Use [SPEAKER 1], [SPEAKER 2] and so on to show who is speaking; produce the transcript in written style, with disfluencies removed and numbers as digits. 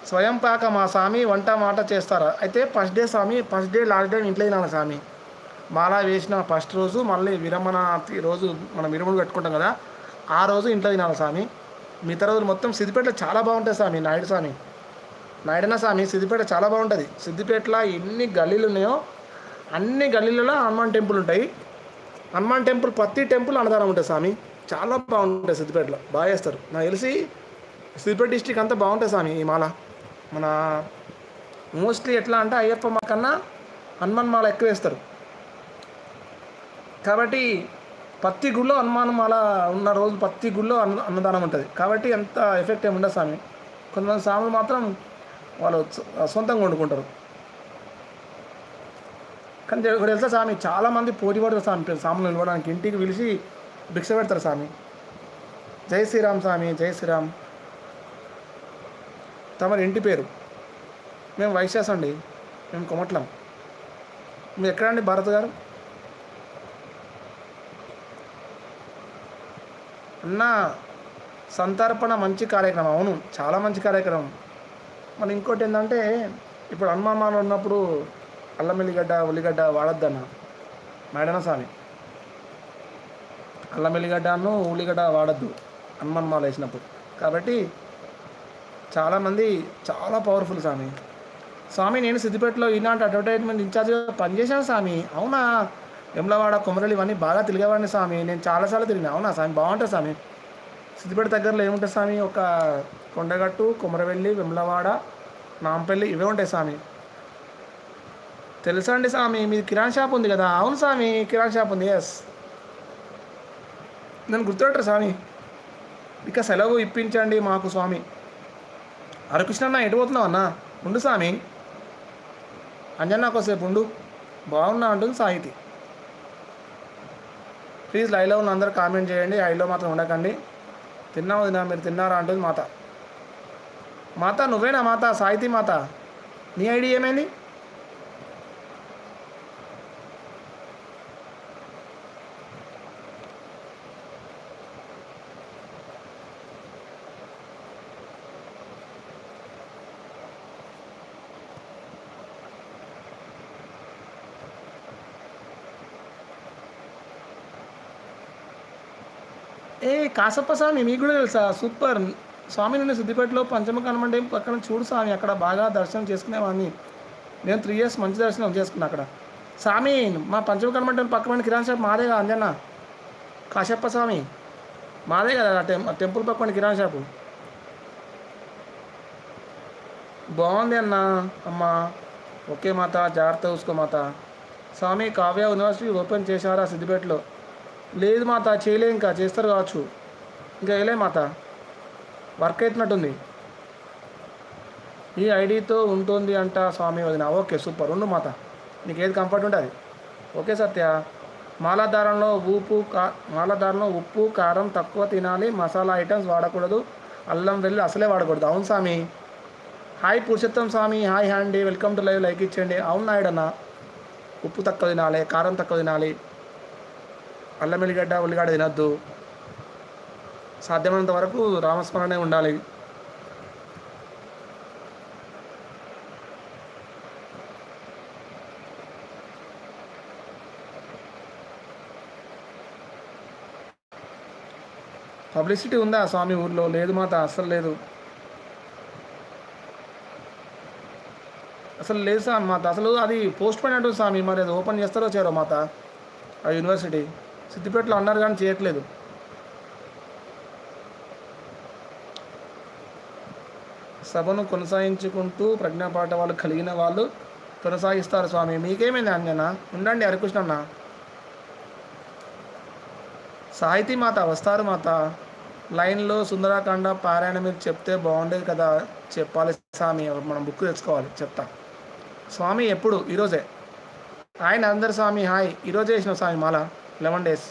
[SPEAKER 1] స్వయం పాక మా స్వామి వంట మాట చేస్తారా? అయితే ఫస్ట్ డే స్వామి, ఫస్ట్ డే లాస్ట్ డే ఇంట్లో తినాలి స్వామి. మాలా వేసిన ఫస్ట్ రోజు మళ్ళీ విరమణ రోజు మనం విరమణ కట్టుకుంటాం కదా, ఆ రోజు ఇంట్లో తినాలి స్వామి. మిగతా రోజులు మొత్తం సిద్దిపేటలో చాలా బాగుంటుంది స్వామి. నాయుడు స్వామి, నాయుడన్న స్వామి సిద్దిపేట చాలా బాగుంటుంది. సిద్దిపేటలో ఎన్ని గల్లీలు ఉన్నాయో అన్ని గల్లీలలో హనుమాన్ టెంపుల్ ఉంటాయి. హనుమాన్ టెంపుల్ ప్రతి టెంపుల్ అన్నదానం ఉంటుంది స్వామి. చాలా బాగుంటుంది సిద్దిపేటలో, బాగా చేస్తారు. నాకు తెలిసి సిద్దిపేట డిస్టిక్ అంతా బాగుంటుంది స్వామి. ఈ మాల మన మోస్ట్లీ ఎట్లా అంటే అయ్యప్ప మా కన్నా హనుమాన్ మాల ఎక్కువ వేస్తారు. కాబట్టి ప్రతి గుళ్ళో హనుమాన్ మాల ఉన్న రోజు ప్రతి గుళ్ళో అన్నదానం ఉంటుంది. కాబట్టి ఎంత ఎఫెక్ట్ ఏమి ఉండదు స్వామి. కొంతమంది స్వాములు మాత్రం వాళ్ళు సొంతంగా వండుకుంటారు. కానీ ఇక్కడ తెలుసా స్వామి, చాలామంది పోటీ పడతారు స్వామి స్వాములు నిలవడానికి. ఇంటికి పిలిచి భిక్ష పెడతారు స్వామి. జై శ్రీరామ్ స్వామి, జై శ్రీరామ్. తమరి ఇంటి పేరు? మేము వైశ్యాస్ అండి, మేము కొమట్లం. మీరు ఎక్కడండి భారత్ గారు? అన్న సంతర్పణ మంచి కార్యక్రమం. అవును, చాలా మంచి కార్యక్రమం. మరి ఇంకోటి ఏంటంటే, ఇప్పుడు హనుమాన్ మాల ఉన్నప్పుడు అల్లం ఎల్లిగడ్డ ఉల్లిగడ్డ వాడద్దన్న నాయుడన్న స్వామి. అల్లం ఎల్లిగడ్డను ఉల్లిగడ్డ వాడద్దు హనుమాన్ మాల వేసినప్పుడు. కాబట్టి చాలామంది చాలా పవర్ఫుల్ స్వామి. స్వామి నేను సిద్దిపేటలో ఈనాటి అడ్వర్టైజ్మెంట్ ఇన్ఛార్జ్గా పనిచేశాను స్వామి. అవునా? వెమ్లవాడ కొమరలి ఇవన్నీ బాగా తిరిగేవాడిని స్వామి. నేను చాలాసార్లు తిరిగినా. అవునా స్వామి? బాగుంటుంది స్వామి. సిద్దిపేట దగ్గరలో ఏముంటుంది స్వామి? ఒక కొండగట్టు, కొమరవెల్లి, వెమ్లవాడ, నాంపల్లి ఇవే ఉంటాయి స్వామి. తెలుసా అండి స్వామి? మీది కిరాణా షాప్ ఉంది కదా? అవును స్వామి, కిరాణా షాప్ ఉంది. ఎస్, నన్ను గుర్తుపెట్టరు స్వామి. ఇక సెలవు ఇప్పించండి మాకు స్వామి. హరికృష్ణ అన్న ఎటు పోతున్నావు అన్న? ఉండు స్వామి, అంజన్న కోసేపు ఉండు, బాగున్నా అంటుంది సాహితి. ప్లీజ్ లైవ్లో ఉన్న అందరూ కామెంట్ చేయండి, ఐలో మాత్రం ఉండకండి. తిన్నావు తిన్నా, మీరు తిన్నారా అంటుంది మాత. మాత నువ్వేనా మాత? సాహితి మాత, నీ ఐడి ఏమైంది? ఏ కాసప్ప స్వామి, మీకు కూడా తెలుసా? సూపర్ స్వామి. నేను సిద్దిపేటలో పంచముఖ హనుమాన్ టెంపుల్ పక్కన చూడు స్వామి, అక్కడ బాగా దర్శనం చేసుకునేవాడిని. నేను 3 years మంచి దర్శనం చేసుకున్నా అక్కడ స్వామి. మా పంచముఖ హనుమాన్ టెంపుల్ పక్కన కిరాణా షాప్ మాదే కదా అంజన్న? కాశప్ప స్వామి మాదే కదా టెంపుల్ పక్కన కిరాణా షాపు. బాగుంది అన్న. అమ్మ ఓకే మాత, జాగ్రత్త చూసుకో మాత. స్వామి కావ్య యూనివర్సిటీ ఓపెన్ చేశారా సిద్దిపేటలో? లేదు మాత, చేయలే, ఇంకా చేస్తారు కావచ్చు. ఇంకా వేయలే మాత, వర్క్ అవుతున్నట్టుంది. ఈ ఐడితో ఉంటుంది అంట స్వామి వదిన. ఓకే సూపర్, ఉండు మాత, నీకు ఏది కంఫర్ట్ ఉంటుంది. ఓకే సత్య. మాలాధారంలో ఉప్పు కారం తక్కువ తినాలి, మసాలా ఐటమ్స్ వాడకూడదు, అల్లం వెల్లుల్లి అసలే వాడకూడదు. అవును స్వామి. హాయ్ పురుషోత్తం స్వామి, హాయ్ అండి, వెల్కమ్ టు లైవ్, లైక్ ఇచ్చేయండి. అవును నాయుడన్న, ఉప్పు తక్కువ తినాలి, కారం తక్కువ తినాలి, అల్లం ఎల్లిగడ్డ ఉల్లిగడ్డ తినద్దు, సాధ్యమైనంత వరకు రామస్మరణే ఉండాలి. పబ్లిసిటీ ఉందా స్వామి ఊర్లో? లేదు మాత, అస్సలు లేదు, అసలు లేదు స్వామి మాత. అసలు అది పోస్ట్ పోయినట్టు స్వామి. మరి అది ఓపెన్ చేస్తారో చేయరో మాత ఆ యూనివర్సిటీ. సిద్దిపేటలో అన్నారు కానీ చేయట్లేదు. సభను కొనసాగించుకుంటూ ప్రజ్ఞాపాఠ వాళ్ళు కలిగిన వాళ్ళు కొనసాగిస్తారు స్వామి. మీకేమైంది అంజన? ఉండండి హరికృష్ణన్న. సాహితీ మాత వస్తారు మాత. లైన్లో సుందరాకాండ పారాయణ మీరు చెప్తే బాగుండేది కదా. చెప్పాలి స్వామి, మనం బుక్ తెచ్చుకోవాలి, చెప్తా స్వామి. ఎప్పుడు? ఈరోజే. హాయ్ నరేందర్ స్వామి, హాయ్. ఈరోజే వేసిన స్వామి మాల 11 days.